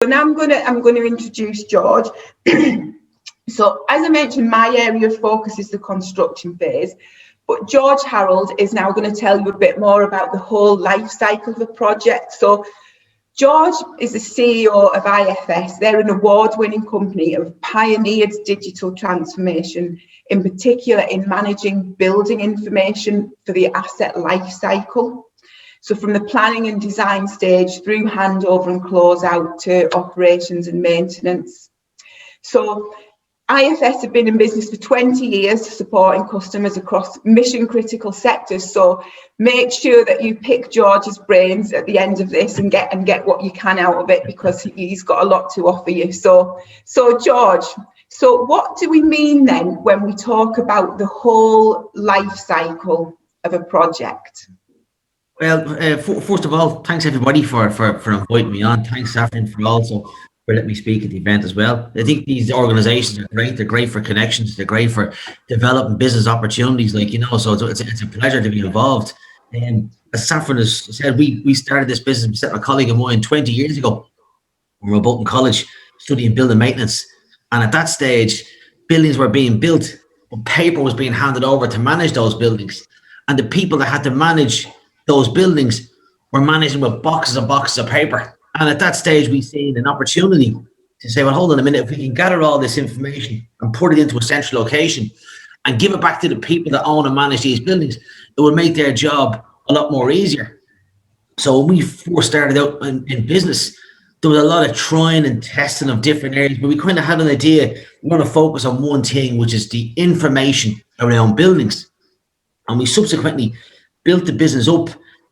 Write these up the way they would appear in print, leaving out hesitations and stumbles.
So now I'm going to introduce George. So as I mentioned, my area of focus is the construction phase, but George Harold is now going to tell you a bit more about the whole life cycle of a project. So George is the CEO of IFS. They're an award-winning company who have pioneered digital transformation, in particular in managing building information for the asset lifecycle. So from the planning and design stage through handover and close out to operations and maintenance. So IFS have been in business for 20 years supporting customers across mission critical sectors. So make sure that you pick George's brains at the end of this and get what you can out of it, because he's got a lot to offer you. So George, so what do we mean then when we talk about the whole life cycle of a project? Well, first of all, thanks everybody for inviting me on. Thanks, Saffron, for letting me speak at the event as well. I think these organizations are great. They're great for connections. They're great for developing business opportunities, so it's a pleasure to be involved. As Saffron has said, we started this business. We set a colleague of mine 20 years ago. We were both in college studying building maintenance. And at that stage, buildings were being built, but paper was being handed over to manage those buildings. And the people that had to manage those buildings were managing with boxes and boxes of paper. And at that stage, we seen an opportunity to say, well, hold on a minute, if we can gather all this information and put it into a central location and give it back to the people that own and manage these buildings, it would make their job a lot more easier. So when we first started out in business, there was a lot of trying and testing of different areas, but we kind of had an idea. We want to focus on one thing, which is the information around buildings. And we subsequently built the business up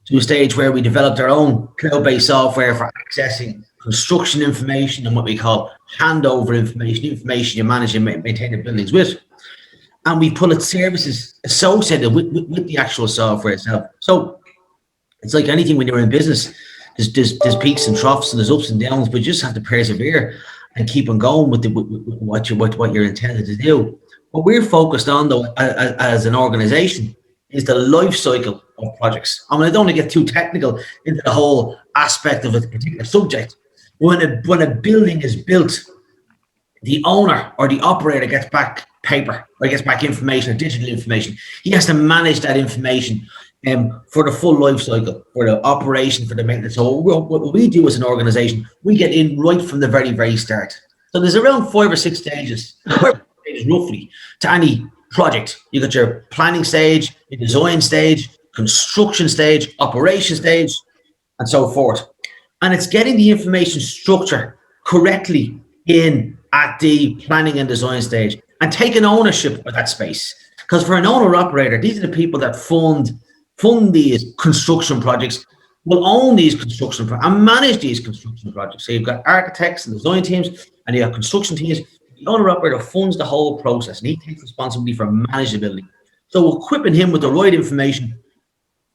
to a stage where we developed our own cloud-based software for accessing construction information and what we call handover information you manage and maintain the buildings with. And we put services associated with the actual software itself. So it's like anything when you're in business, there's peaks and troughs and there's ups and downs, but you just have to persevere and keep on going with what you're intended to do. What we're focused on, though, as an organization, is the life cycle of projects. I don't want to get too technical into the whole aspect of a particular subject. When a building is built, the owner or the operator gets back paper or gets back information or digital information. He has to manage that information for the full life cycle, for the operation, for the maintenance. So what we do as an organization, we get in right from the very, very start. So there's around 5 or 6 stages, roughly, to any project. You got your planning stage, your design stage, construction stage, operation stage, and so forth. And it's getting the information structure correctly in at the planning and design stage and taking ownership of that space. Because for an owner operator, these are the people that fund these construction projects, will own these construction projects and manage these construction projects. So you've got architects and design teams, and you have construction teams. The owner operator funds the whole process, and he takes responsibility for managing the building. So equipping him with the right information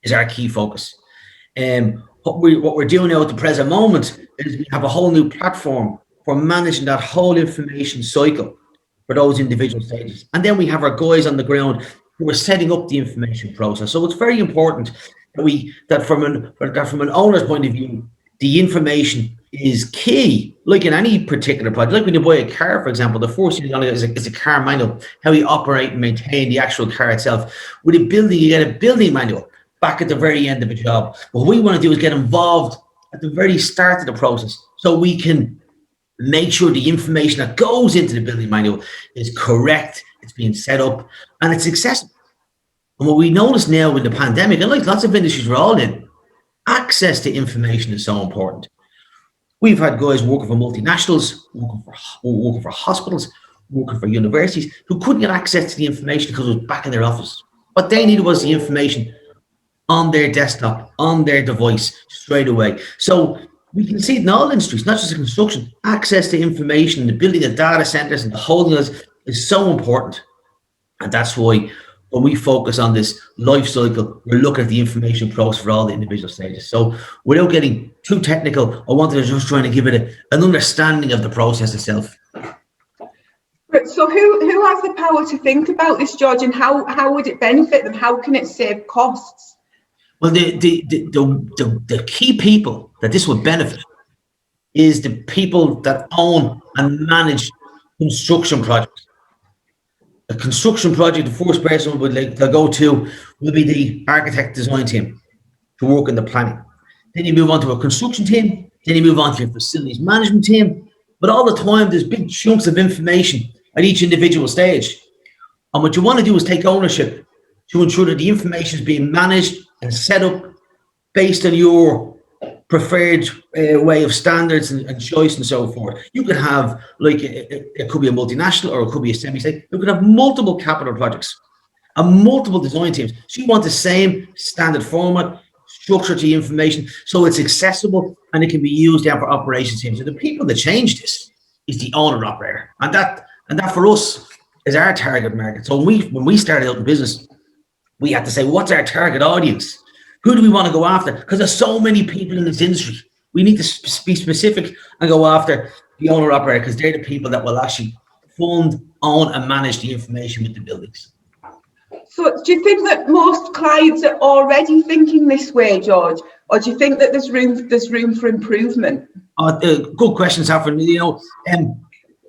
is our key focus. What we're doing now at the present moment is we have a whole new platform for managing that whole information cycle for those individual stages. And then we have our guys on the ground who are setting up the information process. So it's very important that from an owner's point of view, the information is key. Like in any particular project, like when you buy a car, for example, the first thing you want is a car manual, how you operate and maintain the actual car itself. With a building, you get a building manual back at the very end of a job. What we want to do is get involved at the very start of the process so we can make sure the information that goes into the building manual is correct, it's being set up, and it's accessible. And what we notice now with the pandemic, and like lots of industries we're all in, access to information is so important. We've had guys working for multinationals, working for hospitals, working for universities, who couldn't get access to the information because it was back in their office. What they needed was the information on their desktop, on their device, straight away. So we can see it in all industries, not just in construction. Access to information, the building of data centers and the holding is so important. And that's why when we focus on this life cycle, we're looking at the information process for all the individual stages. So without getting too technical, I wanted to just try to give it an understanding of the process itself. So who has the power to think about this, George, and how would it benefit them? How can it save costs? Well, the key people that this would benefit is the people that own and manage construction projects. A construction project, the first person they'll go to will be the architect design team to work in the planning. Then you move on to a construction team. Then you move on to your facilities management team. But all the time, there's big chunks of information at each individual stage. And what you want to do is take ownership to ensure that the information is being managed and set up based on your preferred way of standards and choice and so forth. You could have, like, it could be a multinational or it could be a semi-state. You could have multiple capital projects and multiple design teams. So you want the same standard format, structure to the information, so it's accessible and it can be used down for operations teams. So the people that change this is the owner operator, and that for us is our target market. So when we started out in business, we had to say, what's our target audience? Who do we want to go after? Because there's so many people in this industry. We need to be specific and go after the owner operator, because they're the people that will actually fund, own, and manage the information with the buildings. So do you think that most clients are already thinking this way, George, or do you think that there's room for improvement? Good question, Saffron. You know,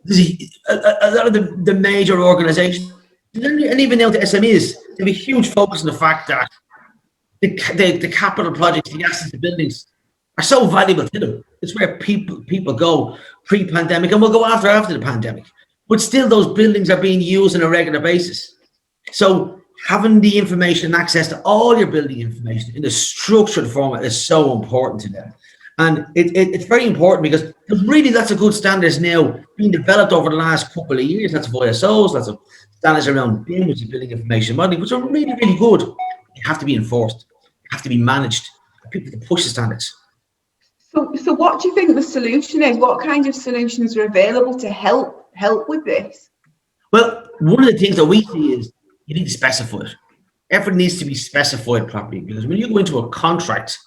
there's a lot of the major organisations, and even now the SMEs, they have a huge focus on the fact that the capital projects, the assets, the buildings are so valuable to them. It's where people go pre-pandemic, and will go after the pandemic. But still, those buildings are being used on a regular basis. So having the information and access to all your building information in a structured format is so important to them. And it's very important because there's really lots of good standards now being developed over the last couple of years. Lots of ISOs, lots of standards around BIM, which is building information modeling, which are really, really good. They have to be enforced. They have to be managed. People to push the standards. So what do you think the solution is? What kind of solutions are available to help with this? Well, one of the things that we see is you need to specify it. Everything needs to be specified properly, because when you go into a contract,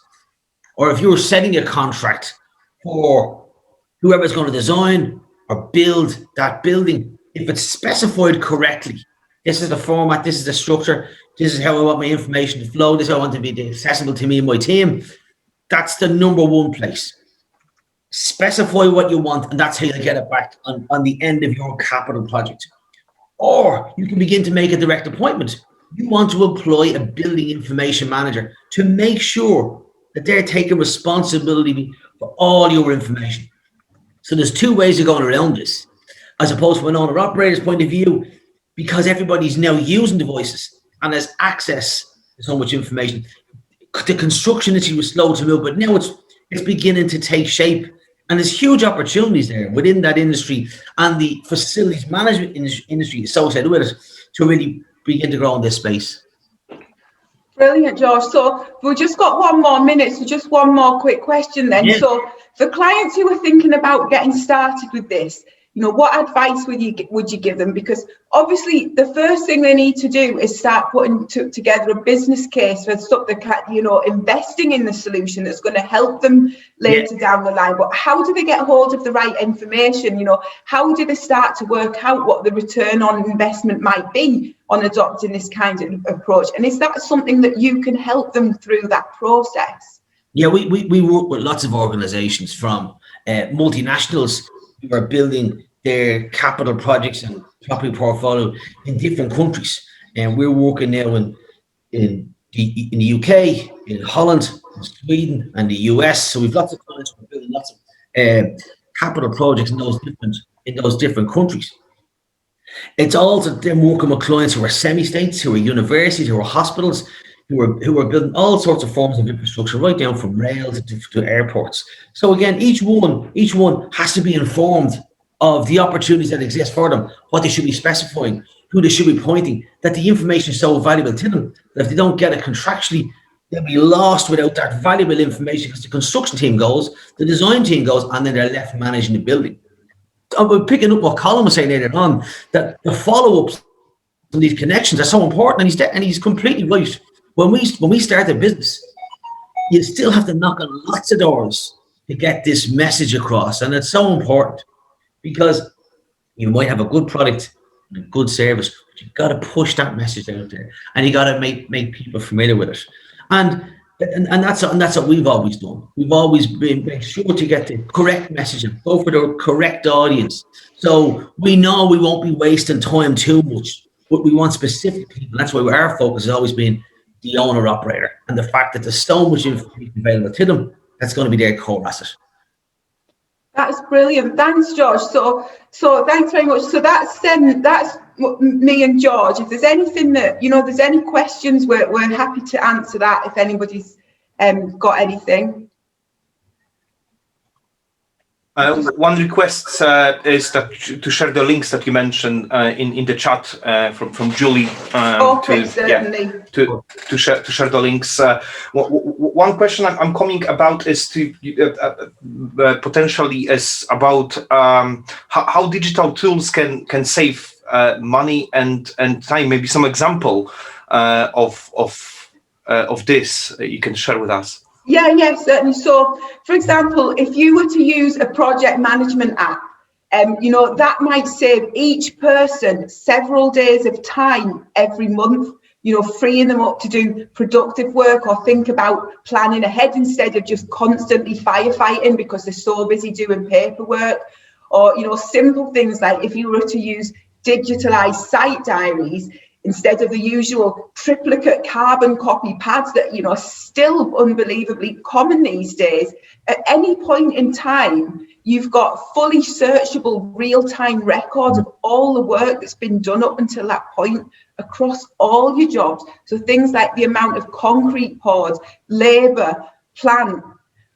or if you're setting a contract for whoever's going to design or build that building, if it's specified correctly, this is the format, this is the structure, this is how I want my information to flow, this is how I want to be accessible to me and my team, that's the number one place. Specify what you want, and that's how you get it back on the end of your capital project. Or you can begin to make a direct appointment. You want to employ a building information manager to make sure that they're taking responsibility for all your information. So there's two ways of going around this, as opposed from an owner operator's point of view, because everybody's now using devices and has access to so much information. The construction industry was slow to move, but now it's beginning to take shape. And there's huge opportunities there within that industry, and the facilities management industry associated with it to really begin to grow in this space. Brilliant, George. So we've just got 1 more minute, so just one more quick question then. Yeah. So for clients who are thinking about getting started with this, you know, what advice would you give them? Because obviously the first thing they need to do is start putting together a business case for something, you know, investing in the solution that's going to help them later down the line. But how do they get hold of the right information? You know, how do they start to work out what the return on investment might be on adopting this kind of approach? And is that something that you can help them through that process? Yeah, we work with lots of organizations, from multinationals who are building their capital projects and property portfolio in different countries. And we're working now in the UK, in Holland, in Sweden, and the US. So we've lots of clients who are building lots of capital projects in those different countries. It's also them working with clients who are semi-states, who are universities, who are hospitals, who are building all sorts of forms of infrastructure, right down from rail to airports. So again, each one has to be informed of the opportunities that exist for them, what they should be specifying, who they should be pointing, that the information is so valuable to them that if they don't get it contractually, they'll be lost without that valuable information, because the construction team goes, the design team goes, and then they're left managing the building. I'm picking up what Colin was saying later on, that the follow-ups and these connections are so important, and he's completely right. When we start a business, you still have to knock on lots of doors to get this message across, and it's so important, because you might have a good product and a good service, but you've got to push that message out there, and you got to make people familiar with it. And And that's what we've always done. We've always been make sure to get the correct messaging, go for the correct audience. So we know we won't be wasting time too much, but we want specific people. That's why our focus has always been the owner operator, and the fact that there's so much information available to them. That's going to be their core asset. That's brilliant. Thanks, George. So thanks very much. So that's me and George. If there's anything that, there's any questions, we're happy to answer that if anybody's got anything. One request is that to share the links that you mentioned in the chat from Julie. Certainly. To share the links. One question I'm coming about is to potentially is about how digital tools can save money and time. Maybe some example of this you can share with us. Yeah, certainly. So, for example, if you were to use a project management app, that might save each person several days of time every month, freeing them up to do productive work or think about planning ahead instead of just constantly firefighting because they're so busy doing paperwork. Or, simple things like if you were to use digitalized site diaries, instead of the usual triplicate carbon copy pads that, are still unbelievably common these days, at any point in time, you've got fully searchable real-time records of all the work that's been done up until that point across all your jobs. So things like the amount of concrete poured, labour, plant.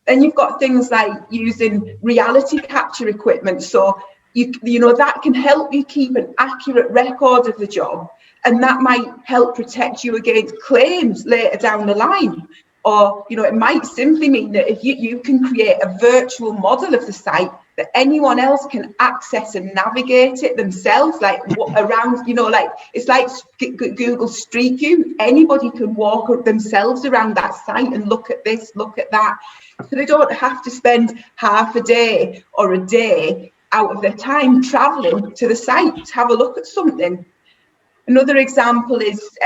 Then you've got things like using reality capture equipment. So that can help you keep an accurate record of the job. And that might help protect you against claims later down the line. Or, it might simply mean that if you can create a virtual model of the site that anyone else can access and navigate it themselves, like around, it's like Google Street View. Anybody can walk themselves around that site and look at this, look at that. So they don't have to spend half a day or a day out of their time traveling to the site to have a look at something. Another example is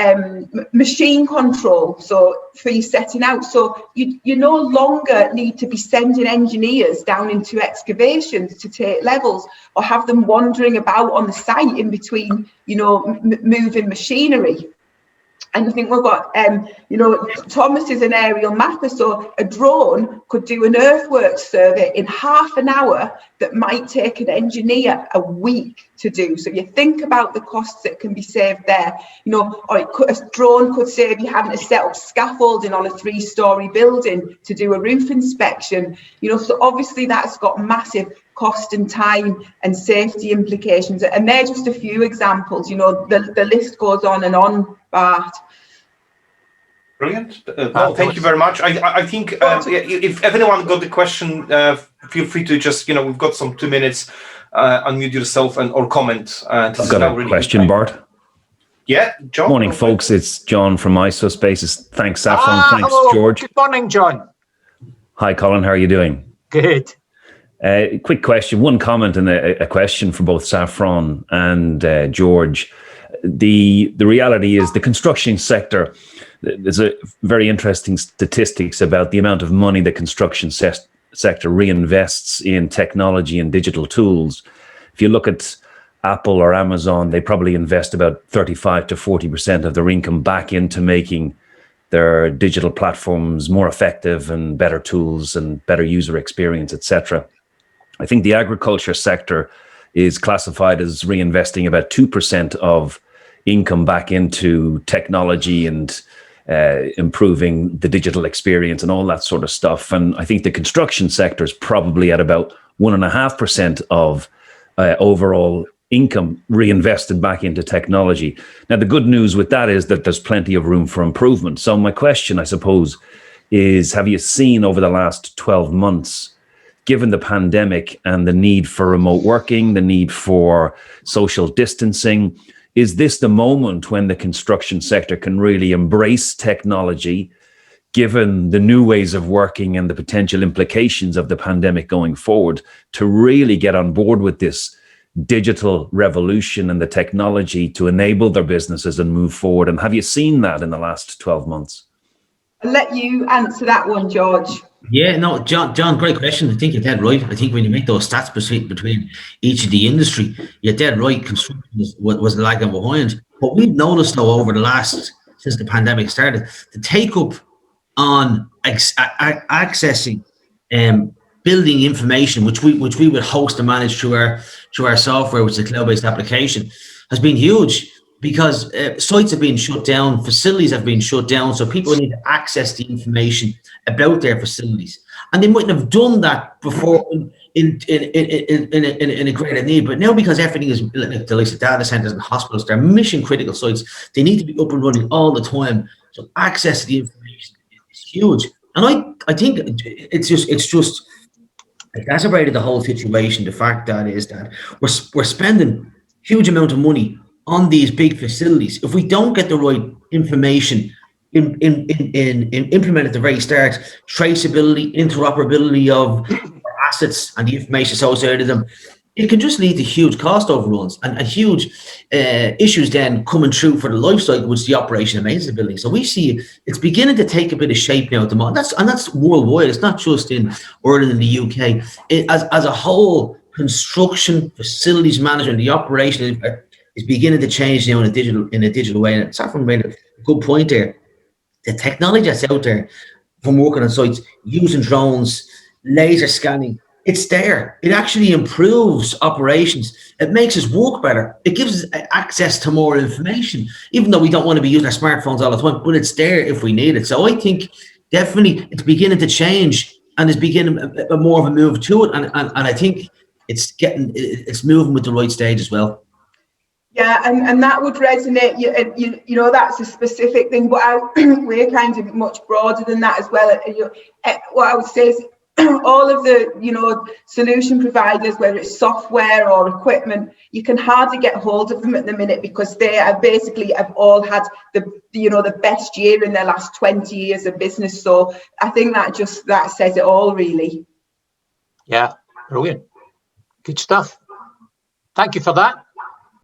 machine control, so for you setting out. So you no longer need to be sending engineers down into excavations to take levels or have them wandering about on the site in between, moving machinery. And I think we've got, Thomas is an aerial mapper, so a drone could do an earthworks survey in half an hour that might take an engineer a week to do. So you think about the costs that can be saved there, or a drone could save you having to set up scaffolding on a 3-story building to do a roof inspection, so obviously that's got massive cost and time and safety implications. And they're just a few examples, the list goes on and on, Bart. Brilliant. Thank you very much. I think if anyone got the question, feel free to just, we've got some 2 minutes, unmute yourself or comment. I've got a question, Bart. Yeah, John. Morning, folks. It's John from ISO Spaces. Thanks, Saffron. Thanks, hello. George. Good morning, John. Hi, Colin. How are you doing? Good. Quick question, one comment and a question for both Saffron and George. The reality is the construction sector, there's a very interesting statistics about the amount of money the construction sector reinvests in technology and digital tools. If you look at Apple or Amazon, they probably invest about 35 to 40% of their income back into making their digital platforms more effective and better tools and better user experience, etc. I think the agriculture sector is classified as reinvesting about 2% of income back into technology and improving the digital experience and all that sort of stuff. And I think the construction sector is probably at about 1.5% of overall income reinvested back into technology. Now, the good news with that is that there's plenty of room for improvement. So my question, I suppose, is have you seen over the last 12 months, given the pandemic and the need for remote working, the need for social distancing, is this the moment when the construction sector can really embrace technology, given the new ways of working and the potential implications of the pandemic going forward, to really get on board with this digital revolution and the technology to enable their businesses and move forward? And have you seen that in the last 12 months? I'll let you answer that one, George. Yeah, no, John, great question. I think you're dead right. I think when you make those stats between each of the industry, you're dead right. Construction was lagging behind. But we've noticed though since the pandemic started, the take up on accessing building information, which we would host and manage through our software, which is a cloud-based application, has been huge. Because sites have been shut down, facilities have been shut down, so people need to access the information about their facilities, and they mightn't have done that before in a greater need. But now, because everything is like the likes of data centers and hospitals, they're mission critical sites. They need to be up and running all the time, so access to the information is huge. And I think it's just exacerbated the whole situation. The fact that we're spending huge amount of money on these big facilities. If we don't get the right information implemented at the very start, traceability, interoperability of assets and the information associated with them, it can just lead to huge cost overruns and huge issues then coming through for the life cycle, which is the operation and maintenance of the building. So we see it's beginning to take a bit of shape now at the moment. That's worldwide. It's not just in Ireland and the UK. As a whole, construction, facilities management, the operation is beginning to change now in a digital way. And Saffron made a good point there. The technology that's out there from working on sites, using drones, laser scanning, it's there. It actually improves operations. It makes us work better. It gives us access to more information, even though we don't want to be using our smartphones all the time, but it's there if we need it. So I think definitely it's beginning to change, and it's beginning a more of a move to it. And I think it's moving with the right stage as well. Yeah, and that would resonate. You know, that's a specific thing, but we're kind of much broader than that as well. What I would say is all of the solution providers, whether it's software or equipment, you can hardly get hold of them at the minute because they have all had the best year in their last 20 years of business. So I think that says it all, really. Yeah, brilliant, good stuff. Thank you for that.